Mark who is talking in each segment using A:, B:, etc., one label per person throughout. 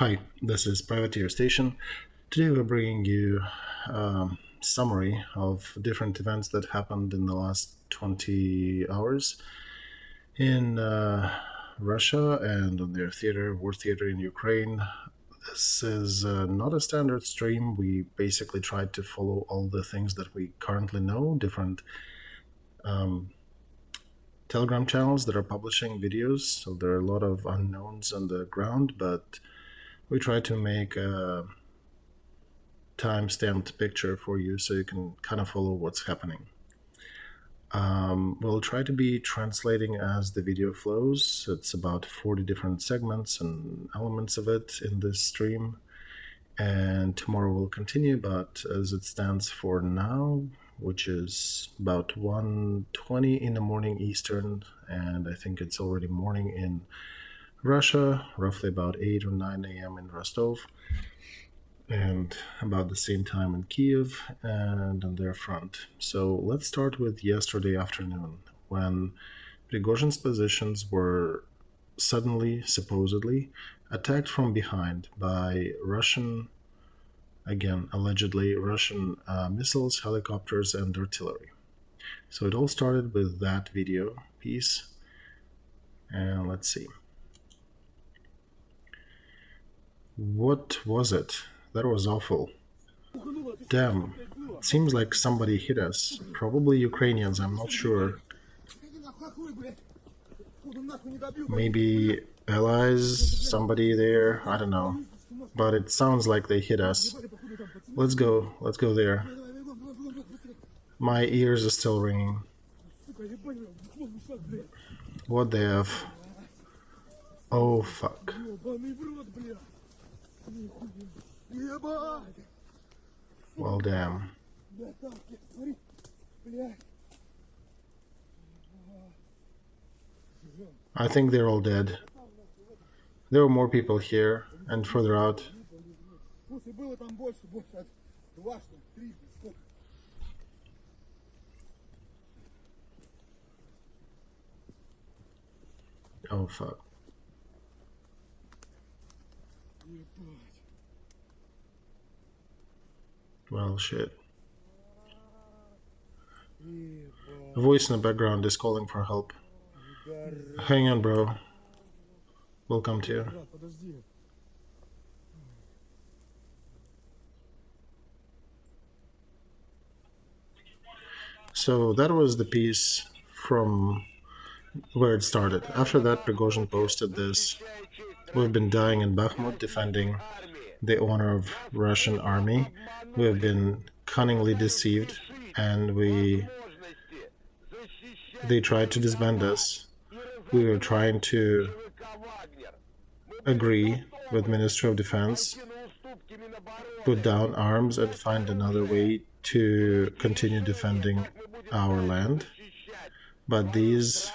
A: Hi, this is Privateer Station. Today we're bringing you a summary of different events that happened in the last 20 hours in Russia and on their war theater in Ukraine. This is not a standard stream. We basically tried to follow all the things that we currently know, different Telegram channels that are publishing videos, so there are a lot of unknowns on the ground, but we try to make a time-stamped picture for you so you can kind of follow what's happening. We'll try to be translating as the video flows. It's about 40 different segments and elements of it in this stream, and tomorrow we'll continue, but as it stands for now, which is about 1:20 in the morning Eastern, and I think it's already morning in Russia, roughly about 8 or 9 a.m. in Rostov, and about the same time in Kiev and on their front. So let's start with yesterday afternoon, when Prigozhin's positions were suddenly, supposedly, attacked from behind by Russian, again, allegedly Russian missiles, helicopters, and artillery. So it all started with that video piece, and let's see. What was it? That was awful. Damn, it seems like somebody hit us. Probably Ukrainians, I'm not sure. Maybe allies, somebody there, I don't know. But it sounds like they hit us. Let's go there. My ears are still ringing. What the F? Oh fuck. Well, damn. I think they're all dead. There were more people here and further out. Oh fuck. Well, shit. A voice in the background is calling for help. Hang on, bro. We'll come to you. So that was the piece from where it started. After that, Prigozhin posted this. We've been dying in Bakhmut defending the honor of Russian army. We have been cunningly deceived, and they tried to disband us. We were trying to agree with Ministry of Defense, put down arms and find another way to continue defending our land. But these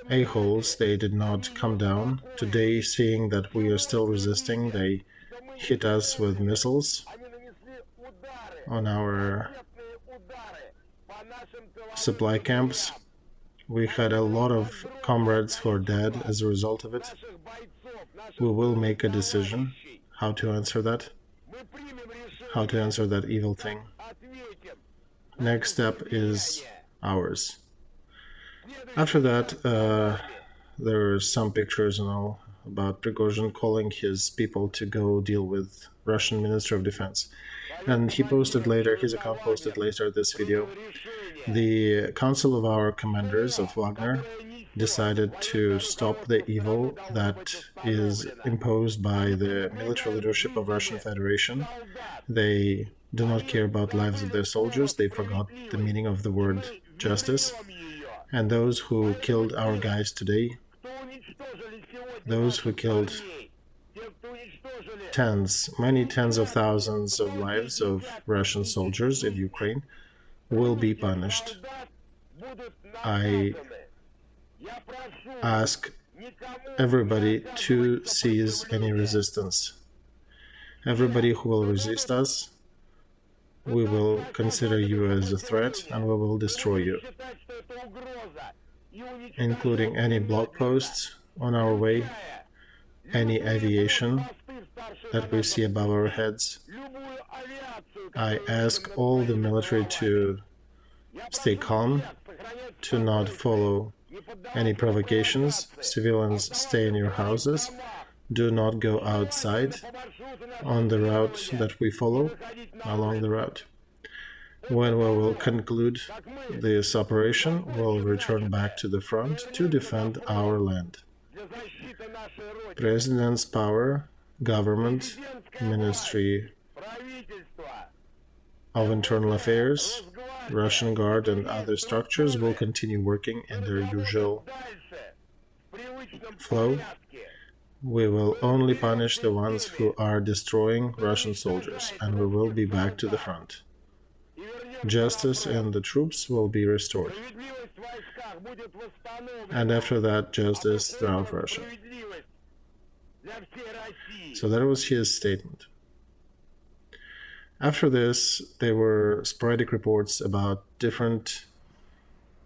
A: a-holes, they did not come down. Today, seeing that we are still resisting, they hit us with missiles on our supply camps. We had a lot of comrades who are dead as a result of it. We will make a decision how to answer that evil thing. Next step is ours. After that, there are some pictures and all about Prigozhin calling his people to go deal with Russian Ministry of Defense. And he posted later, his account posted later this video. The Council of our Commanders of Wagner decided to stop the evil that is imposed by the military leadership of Russian Federation. They do not care about lives of their soldiers. They forgot the meaning of the word justice. And those who killed our guys today, those who killed many tens of thousands of lives of Russian soldiers in Ukraine, will be punished. I ask everybody to cease any resistance. Everybody who will resist us, we will consider you as a threat and we will destroy you, including any blog posts on our way any aviation that we see above our heads. I ask all the military to stay calm, to not follow any provocations. Civilians, stay in your houses. Do not go outside on the route that we follow, along the route. When we will conclude this operation, we'll return back to the front to defend our land. President's power, government, Ministry of Internal Affairs, Russian Guard and other structures will continue working in their usual flow. We will only punish the ones who are destroying Russian soldiers, and we will be back to the front. Justice and the troops will be restored. And after that, justice throughout Russia. So that was his statement. After this, there were sporadic reports about different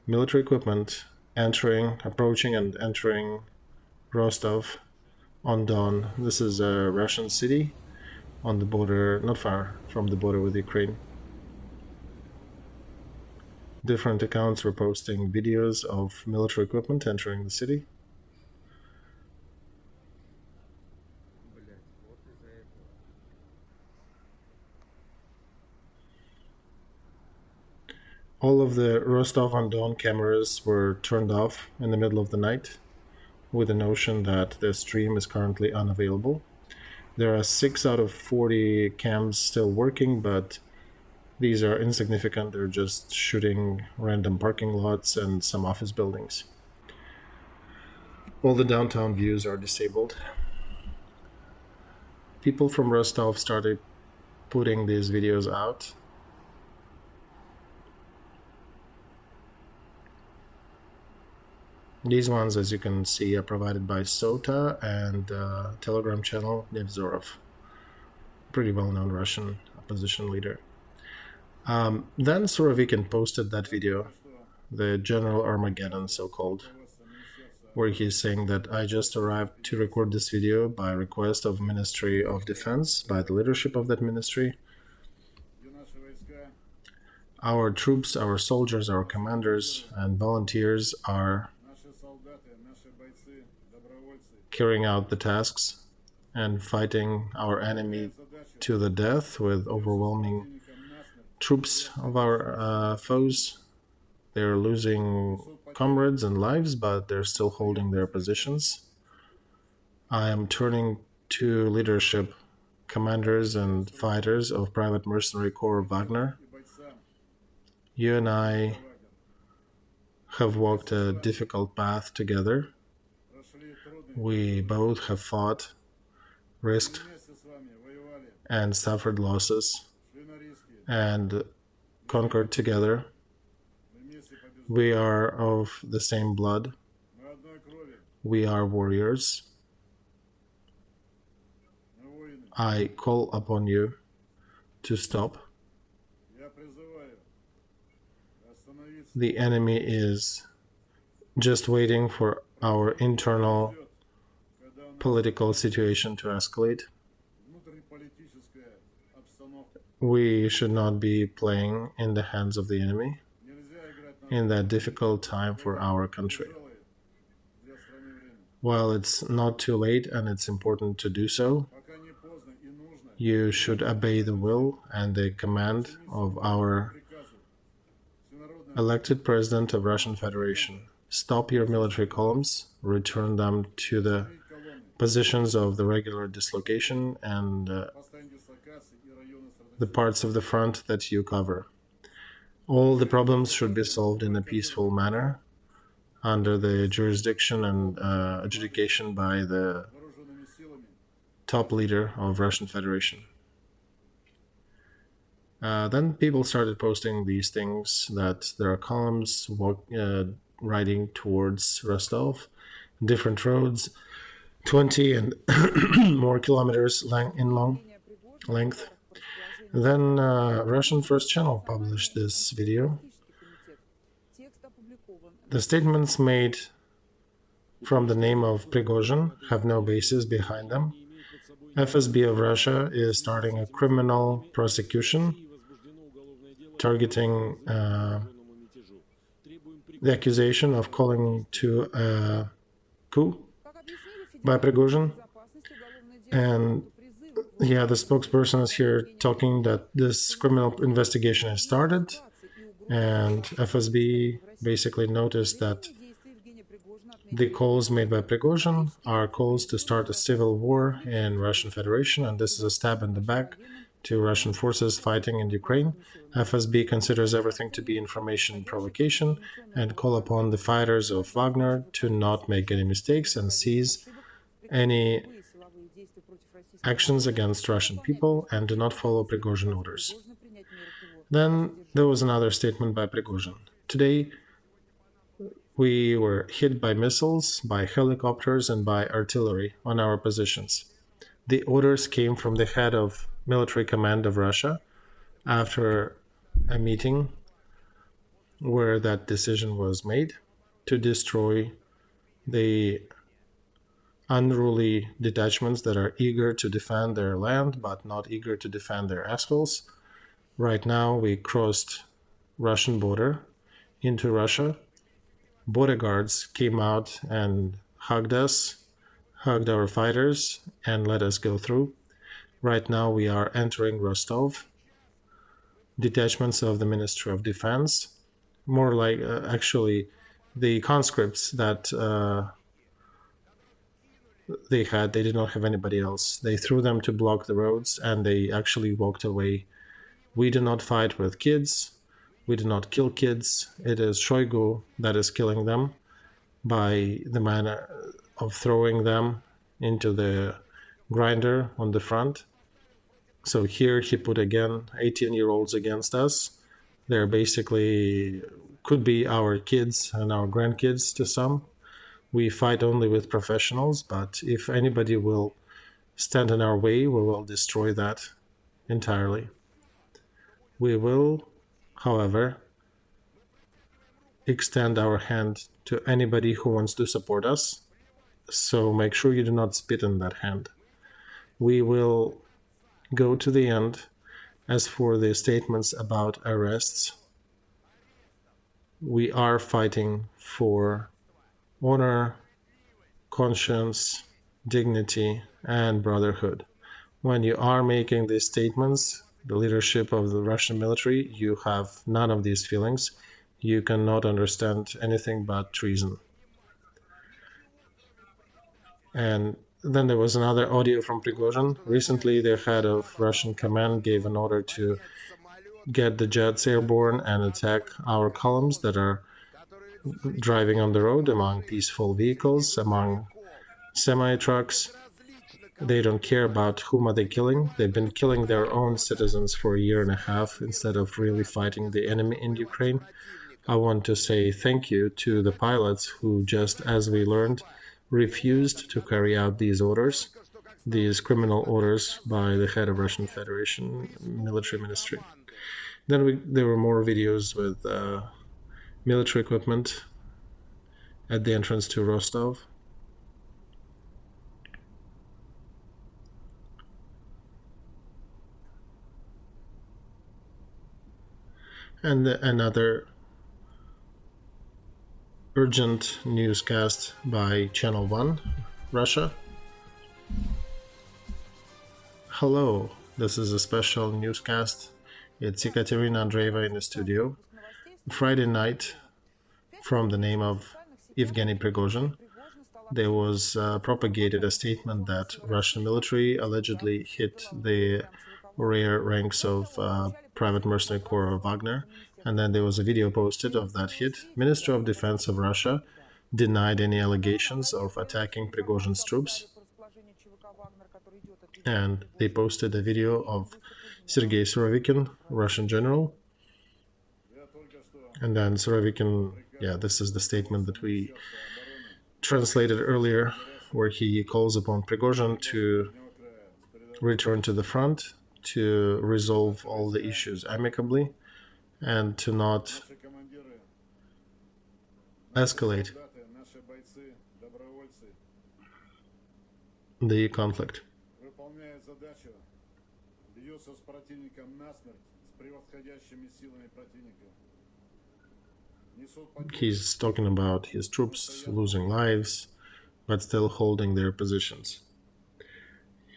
A: military equipment approaching and entering Rostov-on-Don. This is a Russian city on the border, not far from the border with Ukraine. Different accounts were posting videos of military equipment entering the city. All of the Rostov-on-Don cameras were turned off in the middle of the night with the notion that the stream is currently unavailable. There are 6 out of 40 cams still working, but these are insignificant. They're just shooting random parking lots and some office buildings. All the downtown views are disabled. People from Rostov started putting these videos out. These ones, as you can see, are provided by Sota and Telegram channel Nevzorov, pretty well-known Russian opposition leader. Then Surovikin posted that video, the General Armageddon, so-called, where he's saying that I just arrived to record this video by request of Ministry of Defense, by the leadership of that ministry. Our troops, our soldiers, our commanders and volunteers are carrying out the tasks and fighting our enemy to the death with overwhelming troops of our foes. They're losing comrades and lives, but they're still holding their positions. I am turning to leadership, commanders and fighters of private mercenary corps of Wagner. You and I have walked a difficult path together. We both have fought, risked, and suffered losses, and conquered together. We are of the same blood. We are warriors. I call upon you to stop. The enemy is just waiting for our internal political situation to escalate. We should not be playing in the hands of the enemy in that difficult time for our country. While it's not too late and it's important to do so, you should obey the will and the command of our elected President of Russian Federation. Stop your military columns, return them to the positions of the regular dislocation and the parts of the front that you cover. All the problems should be solved in a peaceful manner under the jurisdiction and adjudication by the top leader of Russian Federation. Then people started posting these things, that there are columns riding towards Rostov, different roads, 20 and more kilometers in length. Then Russian First Channel published this video. The statements made from the name of Prigozhin have no basis behind them. FSB of Russia is starting a criminal prosecution targeting the accusation of calling to a coup by Prigozhin. And yeah, the spokesperson is here talking that this criminal investigation has started, and FSB basically noticed that the calls made by Prigozhin are calls to start a civil war in Russian Federation, and this is a stab in the back to Russian forces fighting in Ukraine. FSB considers everything to be information provocation and call upon the fighters of Wagner to not make any mistakes and seize any actions against Russian people and do not follow Prigozhin orders. Then there was another statement by Prigozhin. Today, we were hit by missiles, by helicopters, and by artillery on our positions. The orders came from the head of military command of Russia after a meeting where that decision was made to destroy the unruly detachments that are eager to defend their land but not eager to defend their assholes. Right now, we crossed Russian border into Russia. Border guards came out and hugged us, hugged our fighters, and let us go through. Right now, we are entering Rostov. Detachments of the Ministry of Defense, more like actually the conscripts that they had, they did not have anybody else. They threw them to block the roads and they actually walked away. We do not fight with kids. We do not kill kids. It is Shoigu that is killing them by the manner of throwing them into the grinder on the front. So here he put again 18-year-olds against us. They're basically could be our kids and our grandkids to some. We fight only with professionals, but if anybody will stand in our way, we will destroy that entirely. We will, however, extend our hand to anybody who wants to support us. So make sure you do not spit in that hand. We will go to the end. As for the statements about arrests, we are fighting for honor, conscience, dignity, and brotherhood. When you are making these statements, the leadership of the Russian military, you have none of these feelings. You cannot understand anything but treason. And then there was another audio from Prigozhin. Recently, the head of Russian command gave an order to get the jets airborne and attack our columns that are driving on the road among peaceful vehicles, among semi-trucks. They don't care about whom are they killing. They've been killing their own citizens for a year and a half instead of really fighting the enemy in Ukraine. I want to say thank you to the pilots who, just as we learned, refused to carry out these orders, these criminal orders by the head of Russian Federation military ministry. Then there were more videos with military equipment at the entrance to Rostov. And another urgent newscast by Channel 1, Russia. Hello, this is a special newscast. It's Ekaterina Andreeva in the studio. Friday night, from the name of Evgeny Prigozhin, there was propagated a statement that Russian military allegedly hit the rear ranks of private mercenary corps of Wagner, and then there was a video posted of that hit. Minister of Defense of Russia denied any allegations of attacking Prigozhin's troops, and they posted a video of Sergei Surovikin, Russian general, and then Surovikin, this is the statement that we translated earlier, where he calls upon Prigozhin to return to the front, to resolve all the issues amicably, and to not escalate the conflict. He's talking about his troops losing lives, but still holding their positions.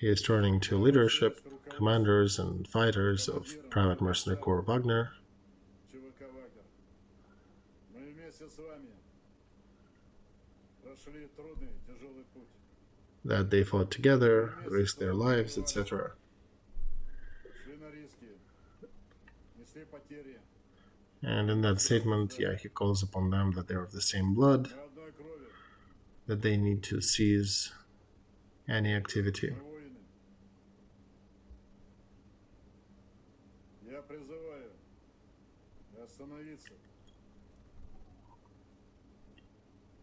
A: He is turning to leadership, commanders and fighters of private mercenary corps Wagner, that they fought together, risked their lives, etc. And in that statement, he calls upon them that they're of the same blood, that they need to cease any activity.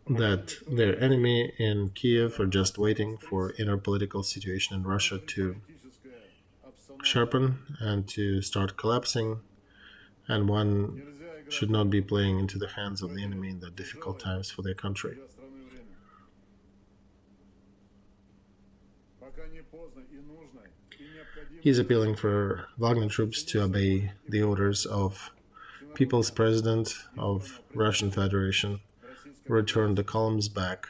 A: That their enemy in Kiev are just waiting for inner political situation in Russia to sharpen and to start collapsing, and one should not be playing into the hands of the enemy in the difficult times for their country. He's appealing for Wagner troops to obey the orders of People's President of Russian Federation, return the columns back,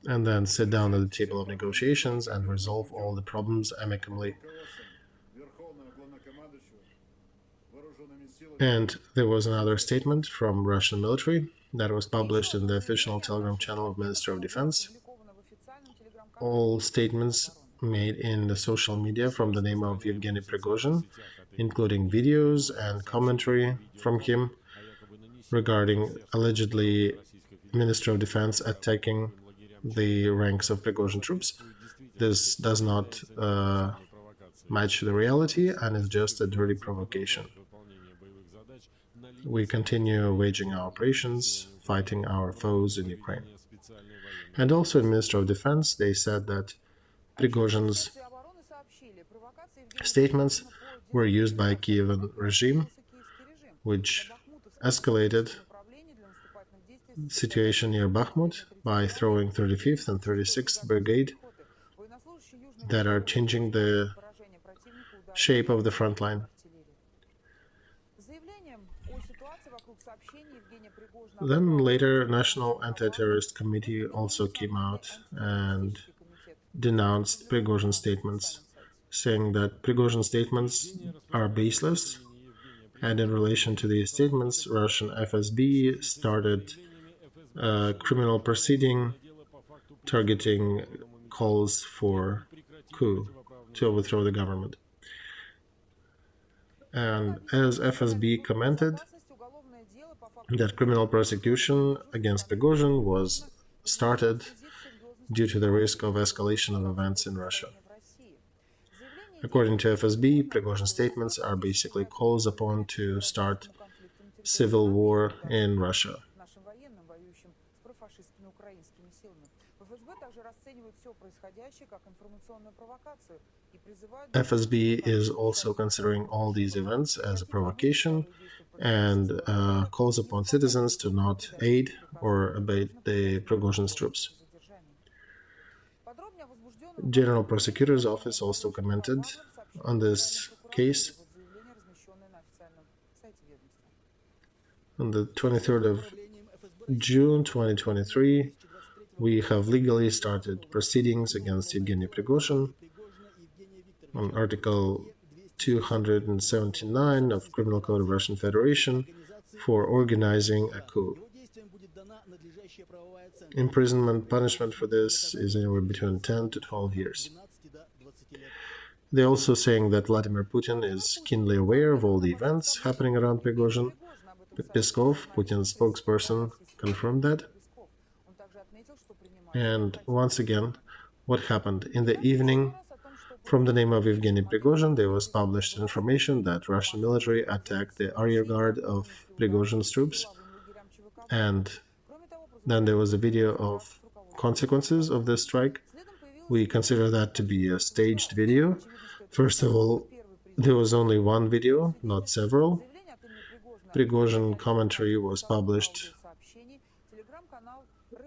A: and then sit down at the table of negotiations and resolve all the problems amicably. And there was another statement from Russian military that was published in the official Telegram channel of Ministry of Defense. All statements made in the social media from the name of Yevgeny Prigozhin, including videos and commentary from him regarding allegedly Ministry of Defense attacking the ranks of Prigozhin troops. This does not match the reality and is just a dirty provocation. We continue waging our operations, fighting our foes in Ukraine. And also in Ministry of Defense, they said that Prigozhin's statements were used by Kievan regime, which escalated the situation near Bakhmut by throwing 35th and 36th Brigade that are changing the shape of the front line. Then later, National Anti-Terrorist Committee also came out and denounced Prigozhin's statements, saying that Prigozhin's statements are baseless, and in relation to these statements, Russian FSB started a criminal proceeding targeting calls for coup to overthrow the government. And as FSB commented, that criminal prosecution against Prigozhin was started due to the risk of escalation of events in Russia. According to FSB, Prigozhin's statements are basically calls upon to start civil war in Russia. FSB is also considering all these events as a provocation and calls upon citizens to not aid or abet the Prigozhin's troops. General Prosecutor's Office also commented on this case. On the 23rd of June 2023, we have legally started proceedings against Yevgeny Prigozhin on Article 279 of Criminal Code of Russian Federation for organizing a coup. Imprisonment punishment for this is anywhere between 10 to 12 years. They're also saying that Vladimir Putin is keenly aware of all the events happening around Prigozhin. Peskov, Putin's spokesperson, confirmed that. And once again, what happened? In the evening, from the name of Yevgeny Prigozhin, there was published information that Russian military attacked the rearguard of Prigozhin's troops, and then there was a video of consequences of this strike. We consider that to be a staged video. First of all, there was only one video, not several. Prigozhin commentary was published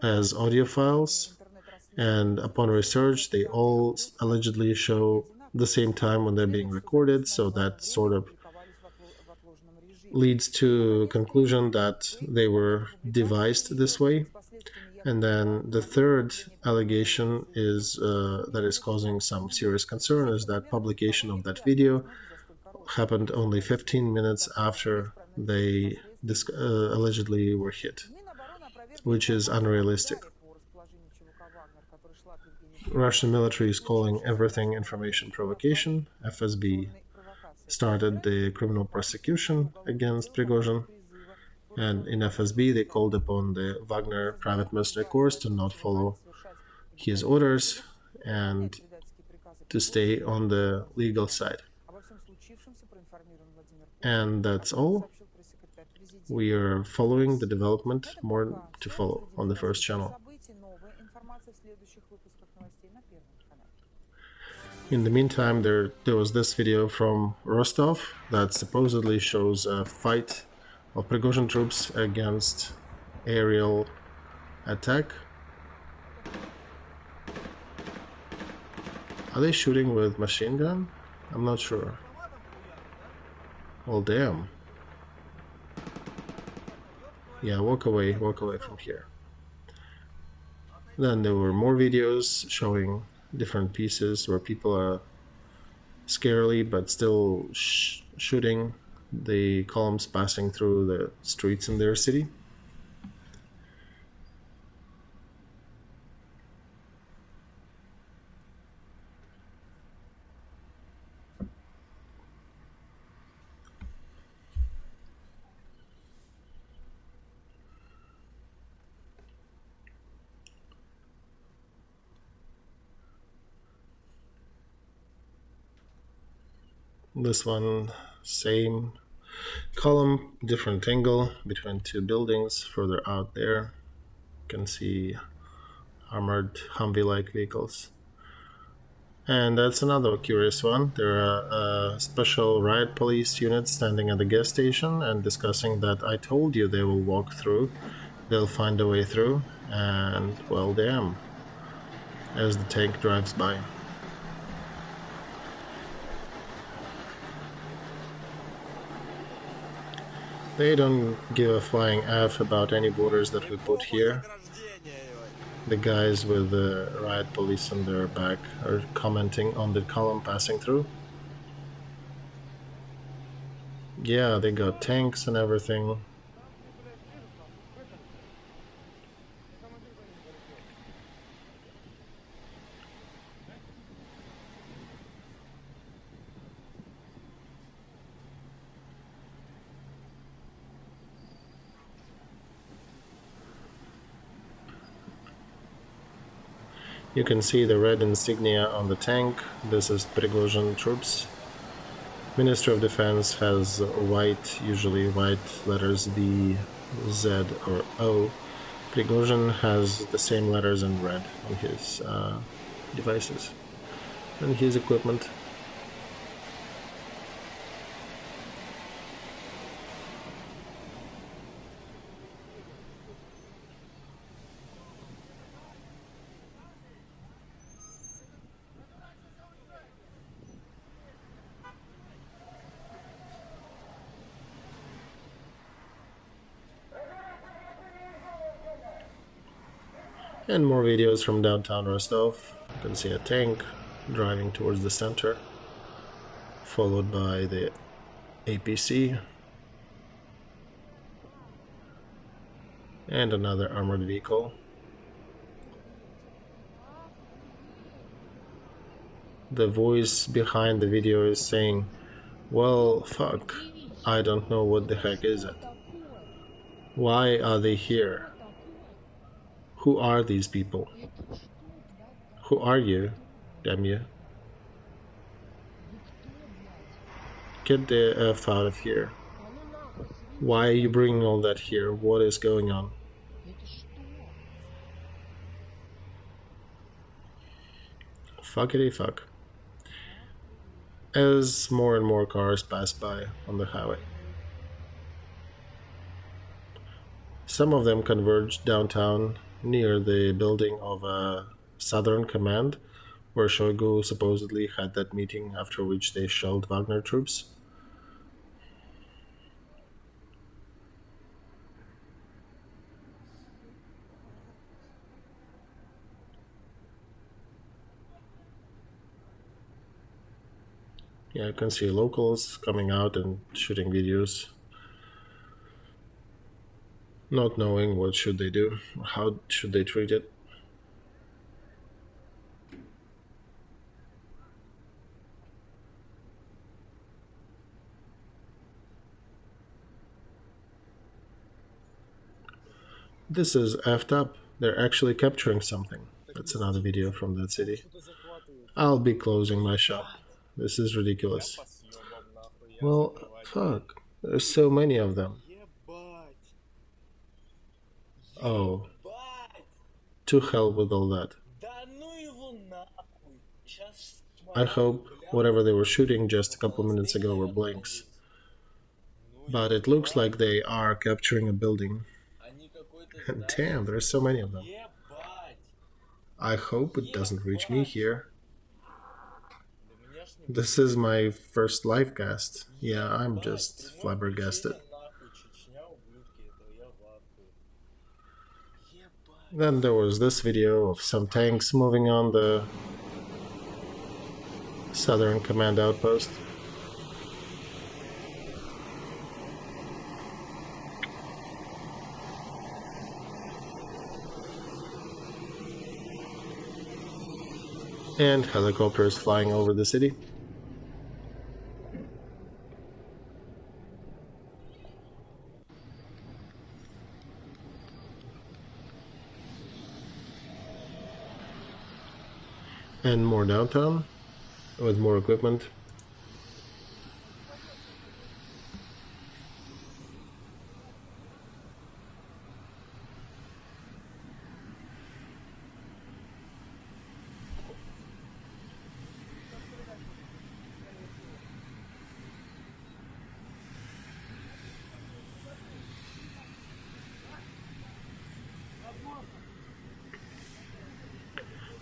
A: as audio files, and upon research they all allegedly show the same time when they're being recorded, so that sort of leads to a conclusion that they were devised this way. And then the third allegation is that is causing some serious concern is that publication of that video happened only 15 minutes after they allegedly were hit, which is unrealistic. Russian military is calling everything information provocation. FSB started the criminal prosecution against Prigozhin, and in FSB they called upon the Wagner private military corps to not follow his orders and to stay on the legal side. And that's all. We are following the development, more to follow on the first channel. In the meantime, there was this video from Rostov that supposedly shows a fight of Prigozhin troops against aerial attack. Are they shooting with machine gun? I'm not sure. Well, damn. Yeah, walk away from here. Then there were more videos showing different pieces where people are scarily but still shooting the columns passing through the streets in their city. This one, same column, different angle between two buildings further out there. You can see armored Humvee-like vehicles. And that's another curious one. There are special riot police units standing at the gas station and discussing that I told you they will walk through, they'll find a way through, and well, damn, as the tank drives by. They don't give a flying F about any borders that we put here. The guys with the riot police on their back are commenting on the column passing through. Yeah, they got tanks and everything. You can see the red insignia on the tank. This is Prigozhin troops. Ministry of Defense has white, usually white letters V, Z, or O. Prigozhin has the same letters in red on his devices and his equipment. And more videos from downtown Rostov. You can see a tank driving towards the center, followed by the APC and another armored vehicle. The voice behind the video is saying, well, fuck, I don't know what the heck is it. Why are they here? Who are these people? Who are you, damn you? Get the F out of here. Why are you bringing all that here? What is going on? Fuckity fuck. As more and more cars pass by on the highway. Some of them converged downtown near the building of a Southern Command, where Shoigu supposedly had that meeting after which they shelled Wagner troops. Yeah, you can see locals coming out and shooting videos, not knowing what should they do, how should they treat it. This is effed up. They're actually capturing something. That's another video from that city. I'll be closing my shop. This is ridiculous. Well, fuck. There's so many of them. Oh. To hell with all that. I hope whatever they were shooting just a couple minutes ago were blanks. But it looks like they are capturing a building. Damn, there's so many of them. I hope it doesn't reach me here. This is my first live cast. Yeah, I'm just flabbergasted. Then there was this video of some tanks moving on the Southern Command outpost. And helicopters flying over the city. And more downtown with more equipment.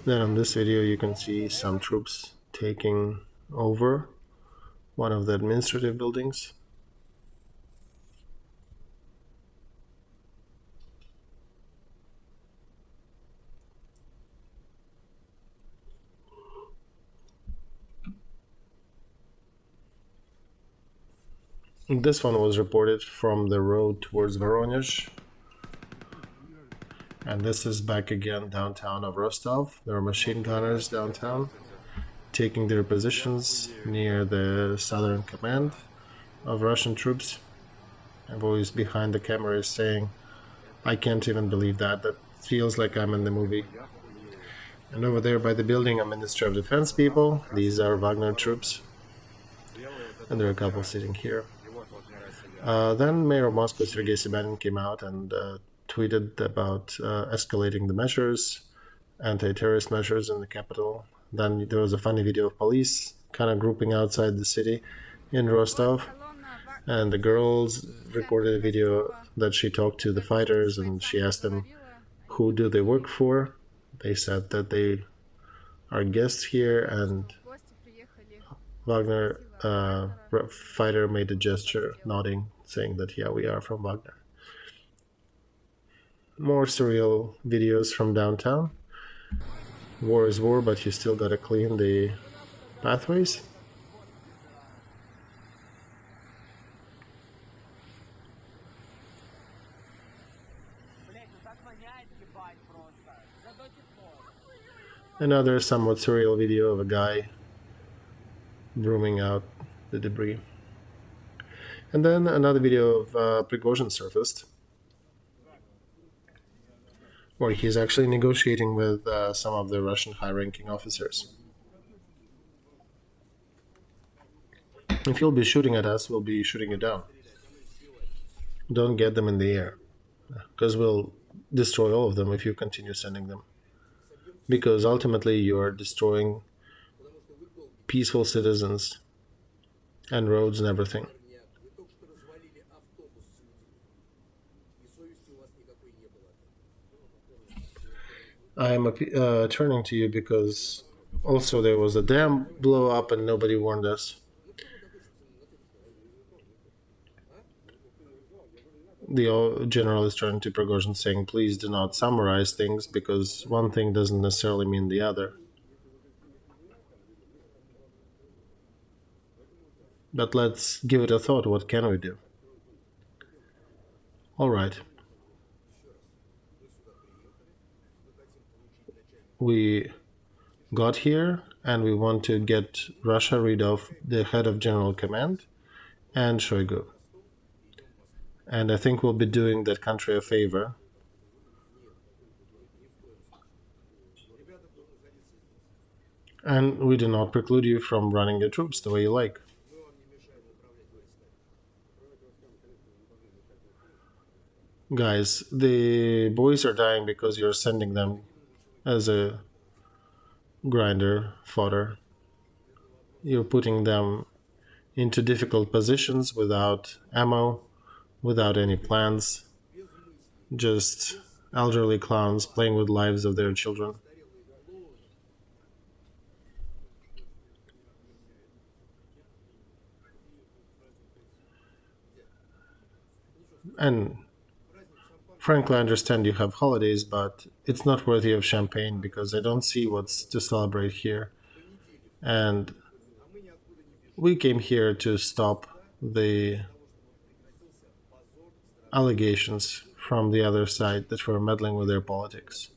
A: Then on this video you can see some troops taking over one of the administrative buildings. This one was reported from the road towards Voronezh. And this is back again downtown of Rostov. There are machine gunners downtown taking their positions near the Southern Command of Russian troops. A voice behind the camera is saying, I can't even believe that. That feels like I'm in the movie. And over there by the building, a Ministry of Defense people. These are Wagner troops. And there are a couple sitting here. Then Mayor of Moscow, Sergei Sobyanin, came out and tweeted about escalating the measures, anti-terrorist measures in the capital. Then there was a funny video of police kind of grouping outside the city in Rostov. And the girls recorded a video that she talked to the fighters and she asked them, who do they work for? They said that they are guests here, and Wagner fighter made a gesture, nodding, saying that, yeah, we are from Wagner. More surreal videos from downtown. War is war, but you still gotta clean the pathways. Another somewhat surreal video of a guy brooming out the debris. And then another video of Prigozhin surfaced, where he's actually negotiating with some of the Russian high-ranking officers. If you'll be shooting at us, we'll be shooting you down. Don't get them in the air, because we'll destroy all of them if you continue sending them. Because ultimately you are destroying peaceful citizens and roads and everything. I am turning to you because also there was a dam blow up and nobody warned us. The general is turning to Prigozhin saying, please do not summarize things because one thing doesn't necessarily mean the other. But let's give it a thought. What can we do? All right. We got here and we want to get Russia rid of the head of General Command and Shoigu. And I think we'll be doing that country a favor. And we do not preclude you from running your troops the way you like. Guys, the boys are dying because you're sending them as a grinder fodder. You're putting them into difficult positions without ammo, without any plans, just elderly clowns playing with lives of their children. And frankly, I understand you have holidays, but it's not worthy of champagne because I don't see what's to celebrate here. And we came here to stop the allegations from the other side that we're meddling with their politics.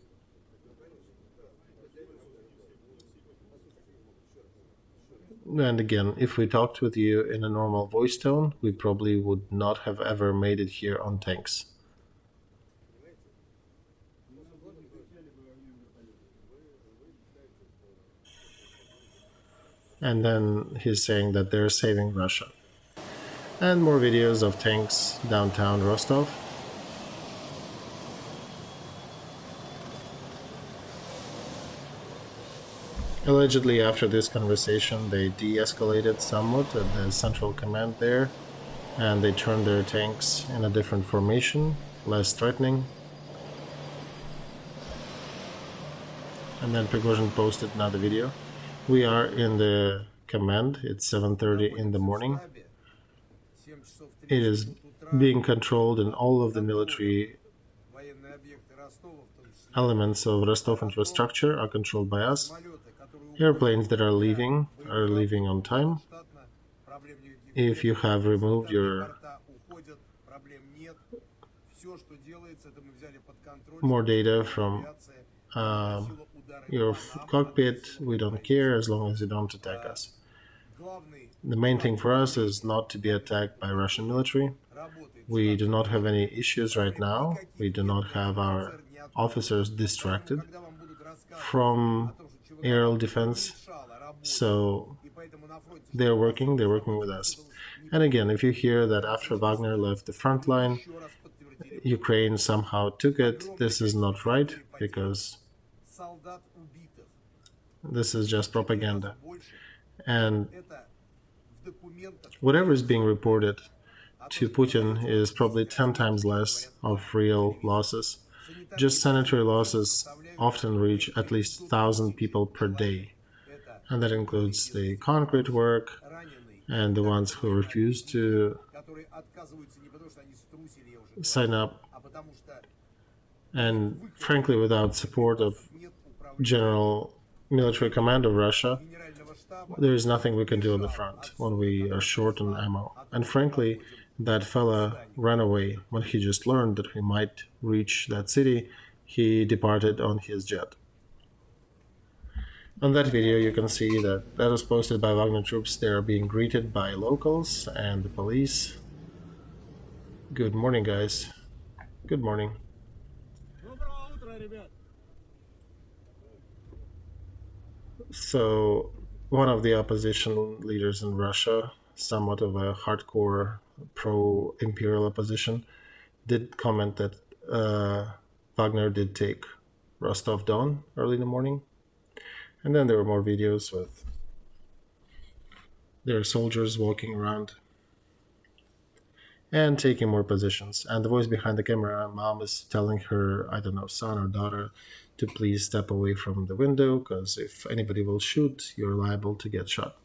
A: And again, if we talked with you in a normal voice tone, we probably would not have ever made it here on tanks. And then he's saying that they're saving Russia. And more videos of tanks downtown Rostov. Allegedly, after this conversation, they de-escalated somewhat at the central command there, and they turned their tanks in a different formation, less threatening. And then Prigozhin posted another video. We are in the command. It's 7:30 in the morning. It is being controlled, and all of the military elements of Rostov infrastructure are controlled by us. Airplanes that are leaving on time. If you have removed your more data from your cockpit, we don't care as long as you don't attack us. The main thing for us is not to be attacked by Russian military. We do not have any issues right now. We do not have our officers distracted from aerial defense, so they're working with us. And again, if you hear that after Wagner left the front line, Ukraine somehow took it, this is not right, because this is just propaganda. And whatever is being reported to Putin is probably 10 times less of real losses. Just sanitary losses often reach at least 1,000 people per day. And that includes the concrete work and the ones who refuse to sign up. And frankly, without support of General Military Command of Russia, there is nothing we can do on the front when we are short on ammo. And frankly, that fella ran away when he just learned that we might reach that city. He departed on his jet. On that video, you can see that was posted by Wagner troops. They are being greeted by locals and the police. Good morning, guys. Good morning. So, one of the opposition leaders in Russia, somewhat of a hardcore pro-imperial opposition, did comment that Wagner did take Rostov-Don early in the morning. And then there were more videos with their soldiers walking around. and taking more positions. And the voice behind the camera, mom is telling her, I don't know, son or daughter, to please step away from the window, because if anybody will shoot, you're liable to get shot.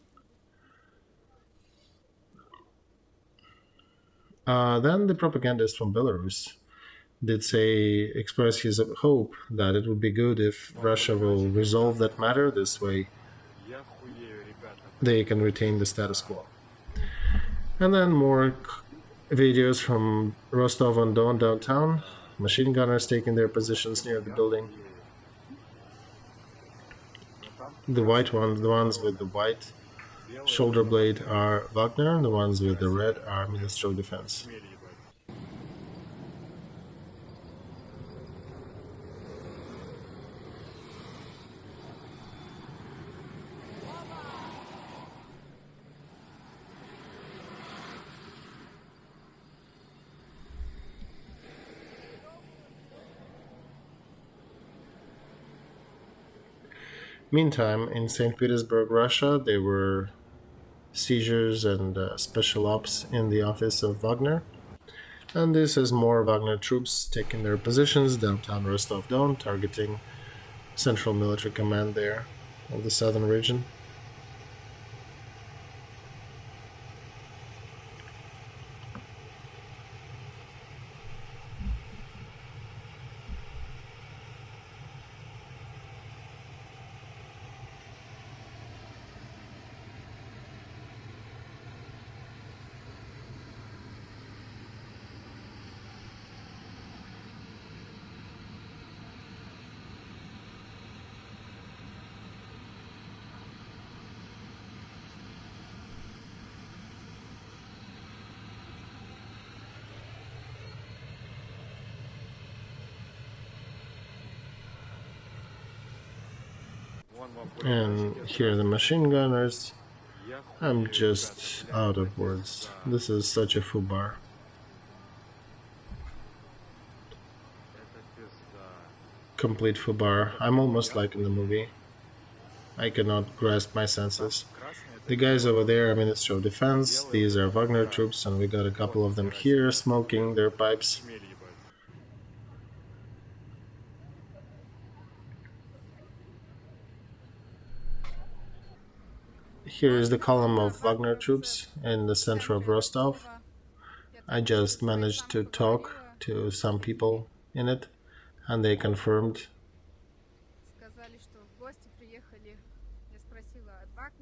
A: Then the propagandist from Belarus did say, express his hope that it would be good if Russia will resolve that matter this way they can retain the status quo. And then more videos from Rostov-on-Don downtown, machine gunners taking their positions near the building. The white ones, the ones with the white shoulder blade, are Wagner, the ones with the red are Ministry of Defense. Meantime, in St. Petersburg, Russia, there were seizures and special ops in the office of Wagner. And this is more Wagner troops taking their positions downtown Rostov-Don, targeting Central Military Command there of the southern region. And here are the machine gunners. I'm just out of words. This is such a foobar. Complete foobar. I'm almost like in the movie. I cannot grasp my senses. The guys over there are Ministry of Defense, these are Wagner troops, and we got a couple of them here smoking their pipes. Here is the column of Wagner troops in the center of Rostov. I just managed to talk to some people in it, and they confirmed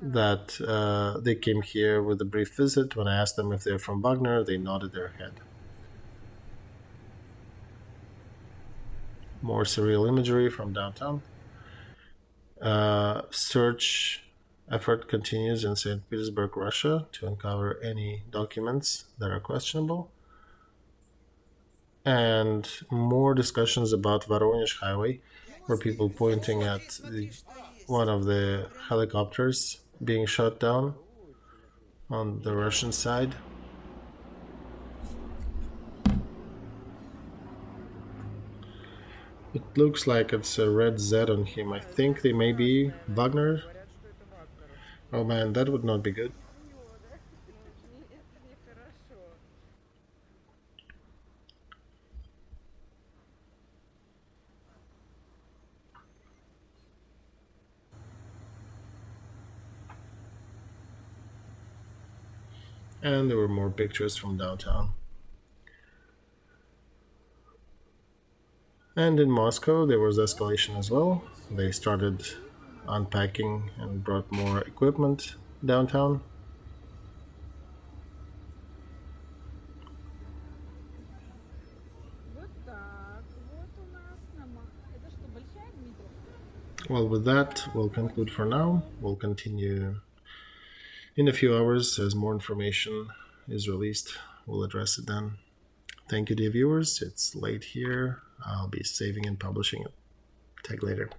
A: that they came here with a brief visit. When I asked them if they're from Wagner, they nodded their head. More surreal imagery from downtown. Search effort continues in St. Petersburg, Russia, to uncover any documents that are questionable. And more discussions about Voronezh Highway, where people pointing at one of the helicopters being shot down on the Russian side. It looks like it's a red Z on him. I think they may be Wagner. Oh man, that would not be good. And there were more pictures from downtown. And in Moscow, there was escalation as well. They started unpacking and brought more equipment downtown. Well, with that, we'll conclude for now. We'll continue in a few hours as more information is released. We'll address it then. Thank you, dear viewers. It's late here. I'll be saving and publishing it. Tag later.